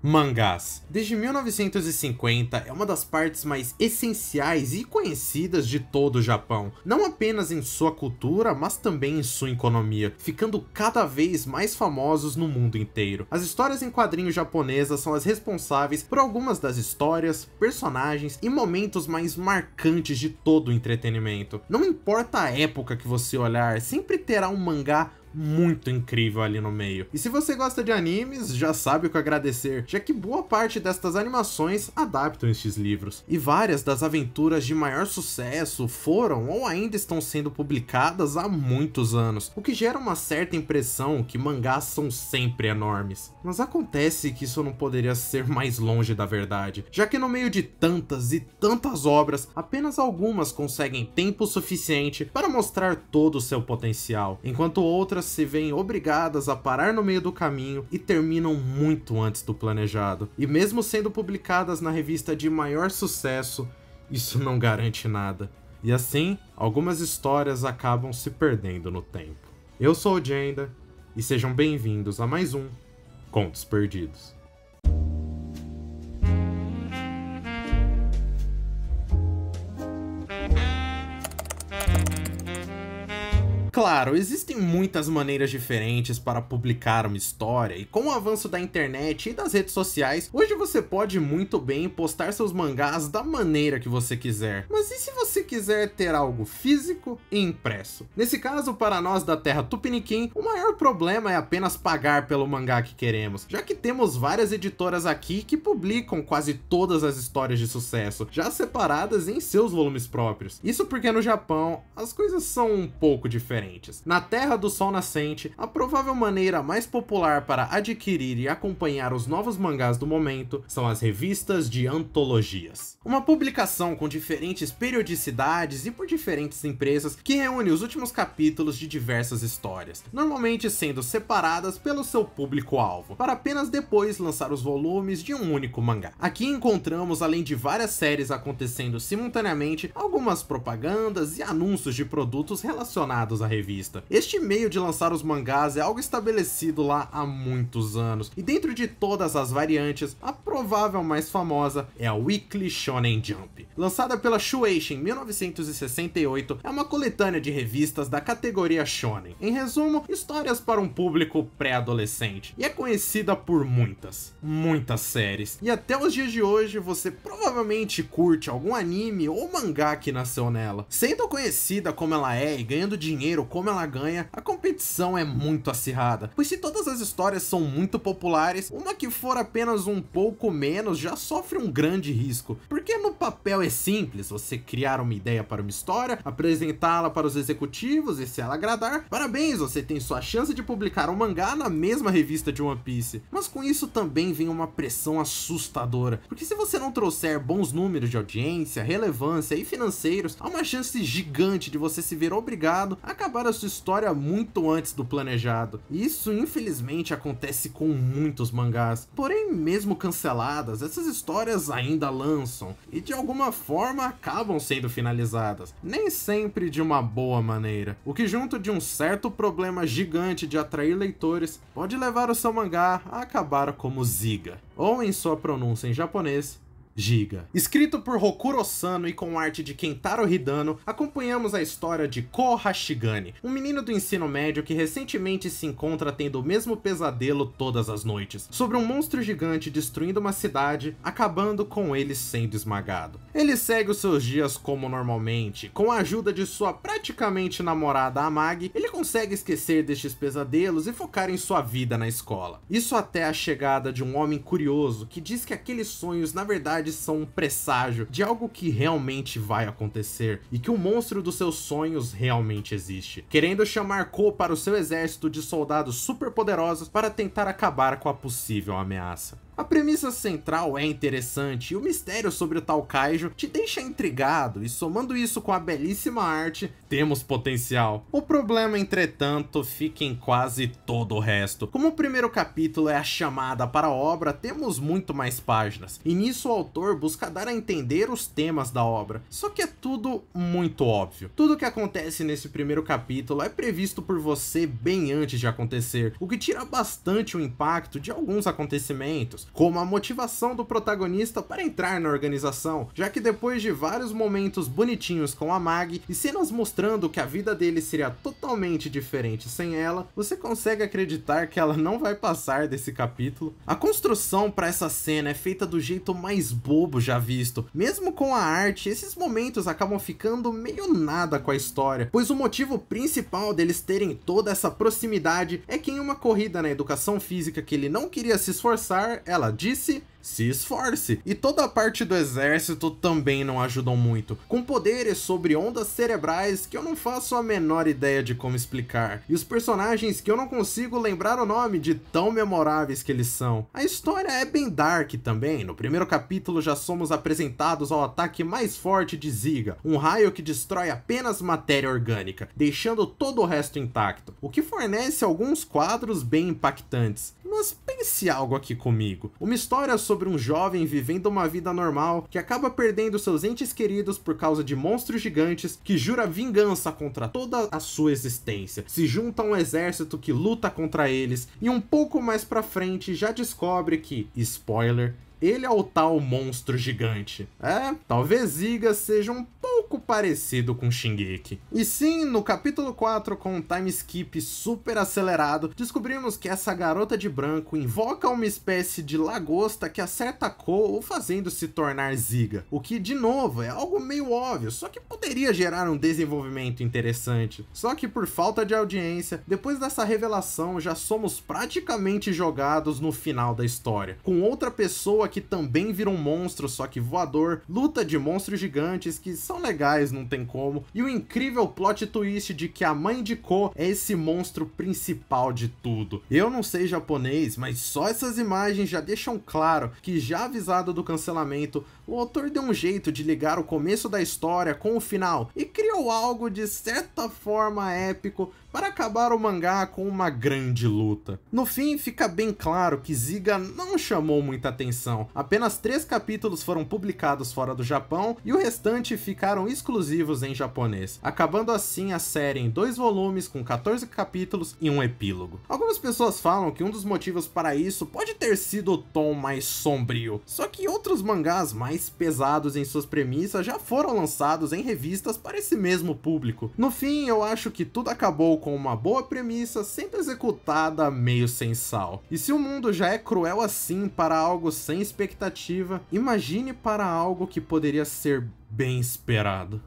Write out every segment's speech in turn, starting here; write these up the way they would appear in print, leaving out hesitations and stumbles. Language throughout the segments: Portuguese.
Mangás. Desde 1950 é uma das partes mais essenciais e conhecidas de todo o Japão, não apenas em sua cultura, mas também em sua economia, ficando cada vez mais famosos no mundo inteiro. As histórias em quadrinhos japonesas são as responsáveis por algumas das histórias, personagens e momentos mais marcantes de todo o entretenimento. Não importa a época que você olhar, sempre terá um mangá muito incrível ali no meio. E se você gosta de animes, já sabe o que agradecer, já que boa parte destas animações adaptam estes livros. E várias das aventuras de maior sucesso foram ou ainda estão sendo publicadas há muitos anos, o que gera uma certa impressão que mangás são sempre enormes. Mas acontece que isso não poderia ser mais longe da verdade, já que no meio de tantas e tantas obras, apenas algumas conseguem tempo suficiente para mostrar todo o seu potencial, enquanto outras se veem obrigadas a parar no meio do caminho e terminam muito antes do planejado. E mesmo sendo publicadas na revista de maior sucesso, isso não garante nada. E assim, algumas histórias acabam se perdendo no tempo. Eu sou o Jenda, e sejam bem-vindos a mais um Contos Perdidos. Claro, existem muitas maneiras diferentes para publicar uma história, e com o avanço da internet e das redes sociais, hoje você pode muito bem postar seus mangás da maneira que você quiser. Mas e se você quiser ter algo físico e impresso? Nesse caso, para nós da terra Tupiniquim, o maior problema é apenas pagar pelo mangá que queremos, já que temos várias editoras aqui que publicam quase todas as histórias de sucesso, já separadas em seus volumes próprios. Isso porque no Japão, as coisas são um pouco diferentes. Na Terra do Sol Nascente, a provável maneira mais popular para adquirir e acompanhar os novos mangás do momento são as revistas de antologias. Uma publicação com diferentes periodicidades e por diferentes empresas que reúne os últimos capítulos de diversas histórias, normalmente sendo separadas pelo seu público-alvo, para apenas depois lançar os volumes de um único mangá. Aqui encontramos, além de várias séries acontecendo simultaneamente, algumas propagandas e anúncios de produtos relacionados à revista. Este meio de lançar os mangás é algo estabelecido lá há muitos anos, e dentro de todas as variantes, a provável mais famosa é a Weekly Shonen Jump. Lançada pela Shueisha em 1968, é uma coletânea de revistas da categoria Shonen. Em resumo, histórias para um público pré-adolescente, e é conhecida por muitas séries. E até os dias de hoje, você provavelmente curte algum anime ou mangá que nasceu nela. Sendo conhecida como ela é e ganhando dinheiro como ela ganha, a competição é muito acirrada, pois se todas as histórias são muito populares, uma que for apenas um pouco menos já sofre um grande risco, porque no papel é simples, você criar uma ideia para uma história, apresentá-la para os executivos e se ela agradar, parabéns, você tem sua chance de publicar um mangá na mesma revista de One Piece. Mas com isso também vem uma pressão assustadora, porque se você não trouxer bons números de audiência, relevância e financeiros, há uma chance gigante de você se ver obrigado a acabar a sua história muito antes do planejado. E isso infelizmente acontece com muitos mangás. Porém, mesmo canceladas, essas histórias ainda lançam e de alguma forma acabam sendo finalizadas, nem sempre de uma boa maneira, o que junto de um certo problema gigante de atrair leitores, pode levar o seu mangá a acabar como Ziga, ou em sua pronúncia em japonês, Giga. Escrito por Rokuro Osano e com arte de Kentaro Hidano, acompanhamos a história de Ko Hashigane, um menino do ensino médio que recentemente se encontra tendo o mesmo pesadelo todas as noites, sobre um monstro gigante destruindo uma cidade, acabando com ele sendo esmagado. Ele segue os seus dias como normalmente, com a ajuda de sua praticamente namorada Amagi, ele consegue esquecer destes pesadelos e focar em sua vida na escola. Isso até a chegada de um homem curioso que diz que aqueles sonhos na verdade são um presságio de algo que realmente vai acontecer e que o monstro dos seus sonhos realmente existe, querendo chamar Ko para o seu exército de soldados superpoderosos para tentar acabar com a possível ameaça. A premissa central é interessante e o mistério sobre o tal Kaijo te deixa intrigado, e somando isso com a belíssima arte, temos potencial. O problema, entretanto, fica em quase todo o resto. Como o primeiro capítulo é a chamada para a obra, temos muito mais páginas, e nisso o autor busca dar a entender os temas da obra, só que é tudo muito óbvio. Tudo que acontece nesse primeiro capítulo é previsto por você bem antes de acontecer, o que tira bastante o impacto de alguns acontecimentos. motivos, como a motivação do protagonista para entrar na organização, já que depois de vários momentos bonitinhos com a Mag e cenas mostrando que a vida dele seria totalmente diferente sem ela, você consegue acreditar que ela não vai passar desse capítulo. A construção para essa cena é feita do jeito mais bobo já visto. Mesmo com a arte, esses momentos acabam ficando meio nada com a história, pois o motivo principal deles terem toda essa proximidade é que em uma corrida na educação física que ele não queria se esforçar, ela disse: se esforce. E toda a parte do exército também não ajudam muito, com poderes sobre ondas cerebrais que eu não faço a menor ideia de como explicar, e os personagens que eu não consigo lembrar o nome de tão memoráveis que eles são. A história é bem dark também. No primeiro capítulo já somos apresentados ao ataque mais forte de Ziga, um raio que destrói apenas matéria orgânica, deixando todo o resto intacto, o que fornece alguns quadros bem impactantes. Mas pense algo aqui comigo. Uma história sobre um jovem vivendo uma vida normal que acaba perdendo seus entes queridos por causa de monstros gigantes, que jura vingança contra toda a sua existência, se junta a um exército que luta contra eles e um pouco mais pra frente já descobre que, spoiler, ele é o tal monstro gigante. Talvez Ziga seja um pouco parecido com Shingeki. E sim, no capítulo 4, com um time skip super acelerado, descobrimos que essa garota de branco invoca uma espécie de lagosta que acerta Ko, o fazendo se tornar Ziga. O que, de novo, é algo meio óbvio, só que poderia gerar um desenvolvimento interessante. Só que por falta de audiência, depois dessa revelação já somos praticamente jogados no final da história, com outra pessoa que também vira um monstro, só que voador, luta de monstros gigantes que são legais, não tem como, e o incrível plot twist de que a mãe de Ko é esse monstro principal de tudo. Eu não sei japonês, mas só essas imagens já deixam claro que, já avisado do cancelamento, o autor deu um jeito de ligar o começo da história com o final e criou algo de certa forma épico para acabar o mangá com uma grande luta. No fim, fica bem claro que Ziga não chamou muita atenção. Apenas 3 capítulos foram publicados fora do Japão e o restante ficaram exclusivos em japonês, acabando assim a série em 2 volumes com 14 capítulos e um epílogo. Algumas pessoas falam que um dos motivos para isso pode ter sido o tom mais sombrio, só que outros mangás mais pesados em suas premissas já foram lançados em revistas para esse mesmo público. No fim, eu acho que tudo acabou com uma boa premissa, sempre executada meio sem sal. E se o mundo já é cruel assim para algo sem expectativa, imagine para algo que poderia ser bem esperado.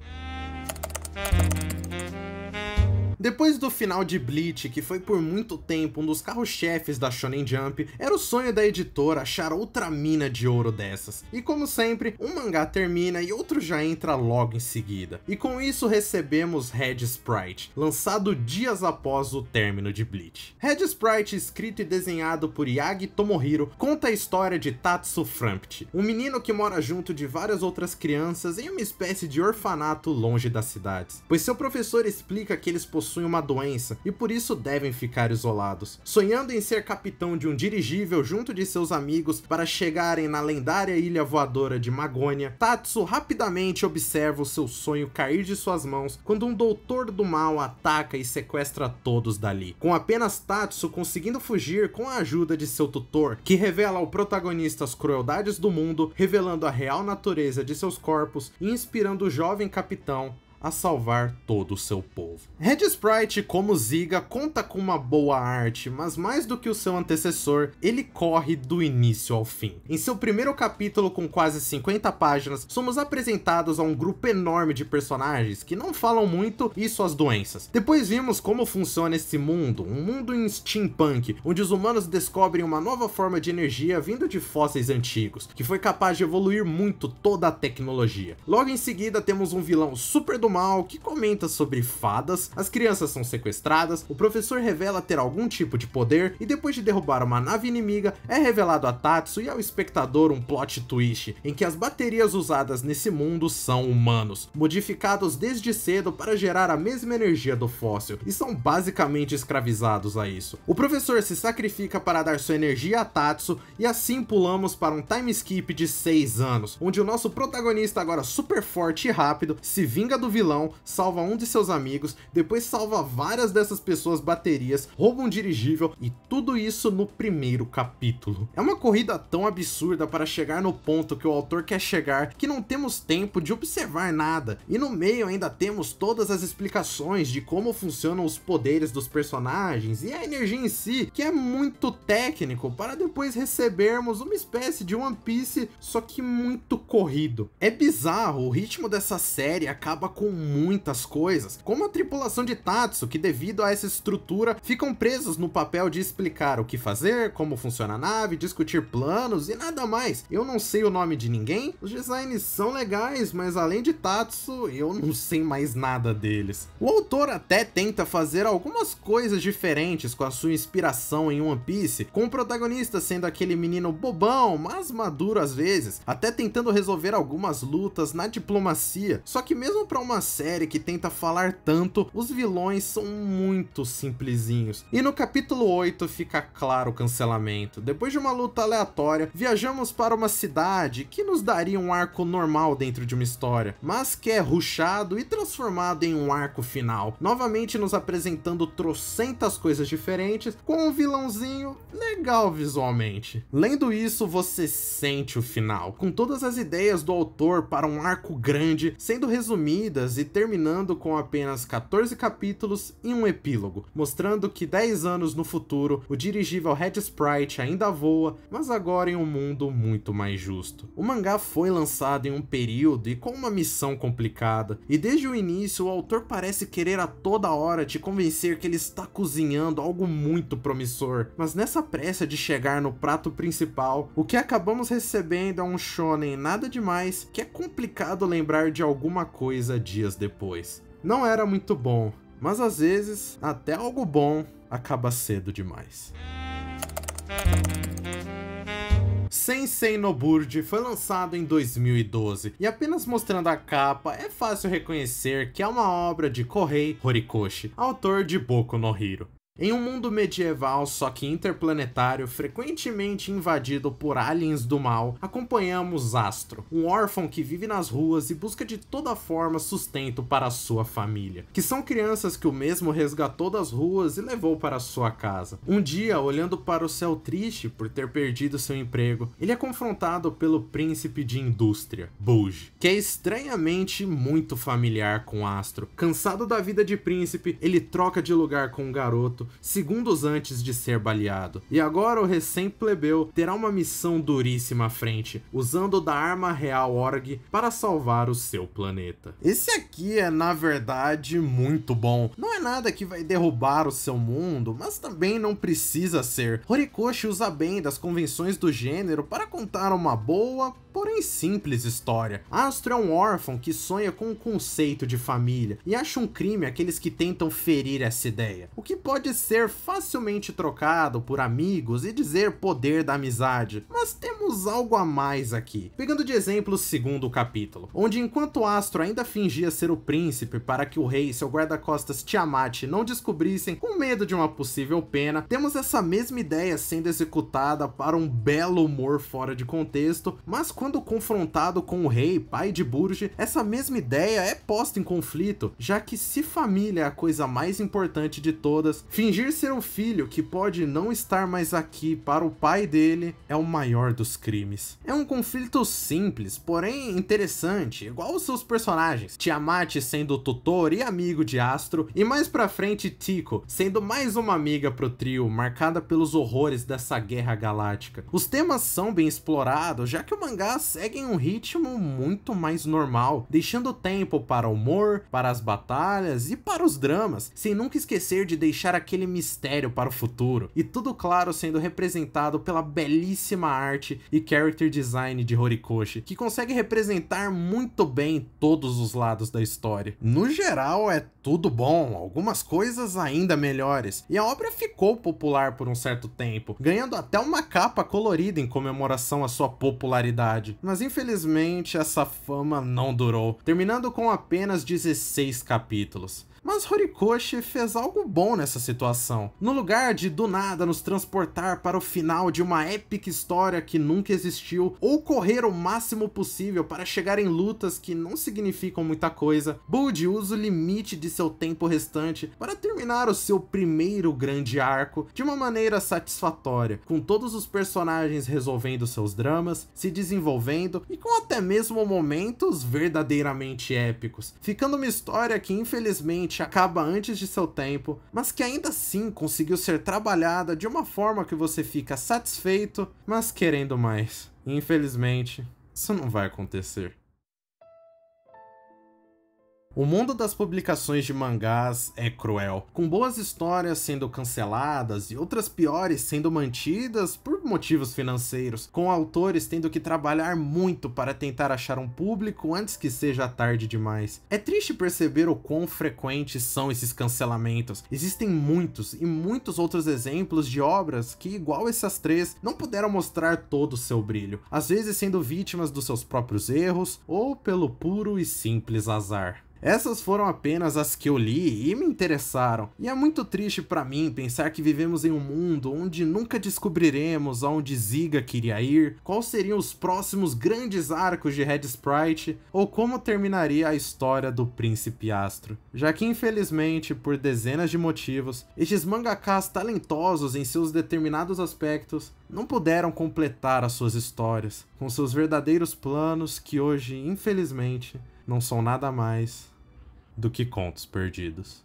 Depois do final de Bleach, que foi por muito tempo um dos carros-chefes da Shonen Jump, era o sonho da editora achar outra mina de ouro dessas. E como sempre, um mangá termina e outro já entra logo em seguida. E com isso recebemos Red Sprite, lançado dias após o término de Bleach. Red Sprite, escrito e desenhado por Yagi Tomohiro, conta a história de Tatsu Frampt, um menino que mora junto de várias outras crianças em uma espécie de orfanato longe das cidades, pois seu professor explica que eles possuem uma doença e por isso devem ficar isolados. Sonhando em ser capitão de um dirigível junto de seus amigos para chegarem na lendária ilha voadora de Magônia, Tatsu rapidamente observa o seu sonho cair de suas mãos quando um doutor do mal ataca e sequestra todos dali, com apenas Tatsu conseguindo fugir com a ajuda de seu tutor, que revela ao protagonista as crueldades do mundo, revelando a real natureza de seus corpos e inspirando o jovem capitão a salvar todo o seu povo. Red Sprite, como Ziga, conta com uma boa arte, mas mais do que o seu antecessor, ele corre do início ao fim. Em seu primeiro capítulo, com quase 50 páginas, somos apresentados a um grupo enorme de personagens que não falam muito e suas doenças. Depois vimos como funciona esse mundo, um mundo em steampunk, onde os humanos descobrem uma nova forma de energia vindo de fósseis antigos, que foi capaz de evoluir muito toda a tecnologia. Logo em seguida, temos um vilão super do mal que comenta sobre fadas, as crianças são sequestradas, o professor revela ter algum tipo de poder e depois de derrubar uma nave inimiga, é revelado a Tatsu e ao espectador um plot twist, em que as baterias usadas nesse mundo são humanos, modificados desde cedo para gerar a mesma energia do fóssil, e são basicamente escravizados a isso. O professor se sacrifica para dar sua energia a Tatsu, e assim pulamos para um time skip de 6 anos, onde o nosso protagonista, agora super forte e rápido, se vinga do vilão vilão, salva um de seus amigos, depois salva várias dessas pessoas baterias, rouba um dirigível e tudo isso no primeiro capítulo. É uma corrida tão absurda para chegar no ponto que o autor quer chegar que não temos tempo de observar nada, e no meio ainda temos todas as explicações de como funcionam os poderes dos personagens e a energia em si, que é muito técnico, para depois recebermos uma espécie de One Piece, só que muito corrido. É bizarro, o ritmo dessa série acaba com muitas coisas, como a tripulação de Tatsu, que devido a essa estrutura ficam presos no papel de explicar o que fazer, como funciona a nave, discutir planos e nada mais. Eu não sei o nome de ninguém, os designs são legais, mas além de Tatsu, eu não sei mais nada deles. O autor até tenta fazer algumas coisas diferentes com a sua inspiração em One Piece, com o protagonista sendo aquele menino bobão, mas maduro às vezes, até tentando resolver algumas lutas na diplomacia. Só que mesmo para uma série que tenta falar tanto, os vilões são muito simplesinhos. E no capítulo 8 fica claro o cancelamento. Depois de uma luta aleatória, viajamos para uma cidade que nos daria um arco normal dentro de uma história, mas que é rushado e transformado em um arco final, novamente nos apresentando trocentas coisas diferentes, com um vilãozinho legal visualmente. Lendo isso, você sente o final, com todas as ideias do autor para um arco grande sendo resumidas e terminando com apenas 14 capítulos e um epílogo, mostrando que 10 anos no futuro, o dirigível Red Sprite ainda voa, mas agora em um mundo muito mais justo. O mangá foi lançado em um período e com uma missão complicada, e desde o início o autor parece querer a toda hora te convencer que ele está cozinhando algo muito promissor, mas nessa pressa de chegar no prato principal, o que acabamos recebendo é um shonen nada demais, que é complicado lembrar de alguma coisa dias depois. Não era muito bom, mas às vezes até algo bom acaba cedo demais. Sensei no Burge foi lançado em 2012, e apenas mostrando a capa é fácil reconhecer que é uma obra de Kohei Horikoshi, autor de Boku no Hero. Em um mundo medieval, só que interplanetário, frequentemente invadido por aliens do mal, acompanhamos Astro, um órfão que vive nas ruas e busca de toda forma sustento para a sua família, que são crianças que o mesmo resgatou das ruas e levou para sua casa. Um dia, olhando para o céu triste por ter perdido seu emprego, ele é confrontado pelo príncipe de indústria, Bouge, que é estranhamente muito familiar com Astro. Cansado da vida de príncipe, ele troca de lugar com um garoto segundos antes de ser baleado. E agora o recém-plebeu terá uma missão duríssima à frente, usando da arma real Org para salvar o seu planeta. Esse aqui é, na verdade, muito bom. Não é nada que vai derrubar o seu mundo, mas também não precisa ser. Horikoshi usa bem das convenções do gênero para contar uma boa, porém simples história. Astro é um órfão que sonha com um conceito de família e acha um crime aqueles que tentam ferir essa ideia, o que pode ser facilmente trocado por amigos e dizer poder da amizade, mas temos algo a mais aqui. Pegando de exemplo o segundo capítulo, onde enquanto Astro ainda fingia ser o príncipe para que o rei e seu guarda-costas Tiamat não descobrissem com medo de uma possível pena, temos essa mesma ideia sendo executada para um belo humor fora de contexto, mas quando confrontado com o rei, pai de Burge, essa mesma ideia é posta em conflito, já que se família é a coisa mais importante de todas, fingir ser um filho que pode não estar mais aqui para o pai dele é o maior dos crimes. É um conflito simples, porém interessante, igual os seus personagens, Tiamat sendo o tutor e amigo de Astro, e mais pra frente Tico, sendo mais uma amiga pro trio, marcada pelos horrores dessa guerra galáctica. Os temas são bem explorados, já que o mangá segue em um ritmo muito mais normal, deixando tempo para o humor, para as batalhas e para os dramas, sem nunca esquecer de deixar aquele mistério para o futuro, e tudo claro sendo representado pela belíssima arte e character design de Horikoshi, que consegue representar muito bem todos os lados da história. No geral é tudo bom, algumas coisas ainda melhores, e a obra ficou popular por um certo tempo, ganhando até uma capa colorida em comemoração à sua popularidade, mas infelizmente essa fama não durou, terminando com apenas 16 capítulos. Mas Horikoshi fez algo bom nessa situação. No lugar de do nada nos transportar para o final de uma épica história que nunca existiu, ou correr o máximo possível para chegar em lutas que não significam muita coisa, Bode usa o limite de seu tempo restante para terminar o seu primeiro grande arco de uma maneira satisfatória, com todos os personagens resolvendo seus dramas, se desenvolvendo e com até mesmo momentos verdadeiramente épicos, ficando uma história que infelizmente acaba antes de seu tempo, mas que ainda assim conseguiu ser trabalhada de uma forma que você fica satisfeito, mas querendo mais. Infelizmente, isso não vai acontecer. O mundo das publicações de mangás é cruel, com boas histórias sendo canceladas e outras piores sendo mantidas por motivos financeiros, com autores tendo que trabalhar muito para tentar achar um público antes que seja tarde demais. É triste perceber o quão frequentes são esses cancelamentos. Existem muitos e muitos outros exemplos de obras que, igual essas três, não puderam mostrar todo o seu brilho, às vezes sendo vítimas dos seus próprios erros ou pelo puro e simples azar. Essas foram apenas as que eu li e me interessaram, e é muito triste pra mim pensar que vivemos em um mundo onde nunca descobriremos aonde Ziga queria ir, quais seriam os próximos grandes arcos de Red Sprite, ou como terminaria a história do Príncipe Astro, já que infelizmente, por dezenas de motivos, estes mangakas talentosos em seus determinados aspectos não puderam completar as suas histórias, com seus verdadeiros planos que hoje, infelizmente, não são nada mais do que contos perdidos.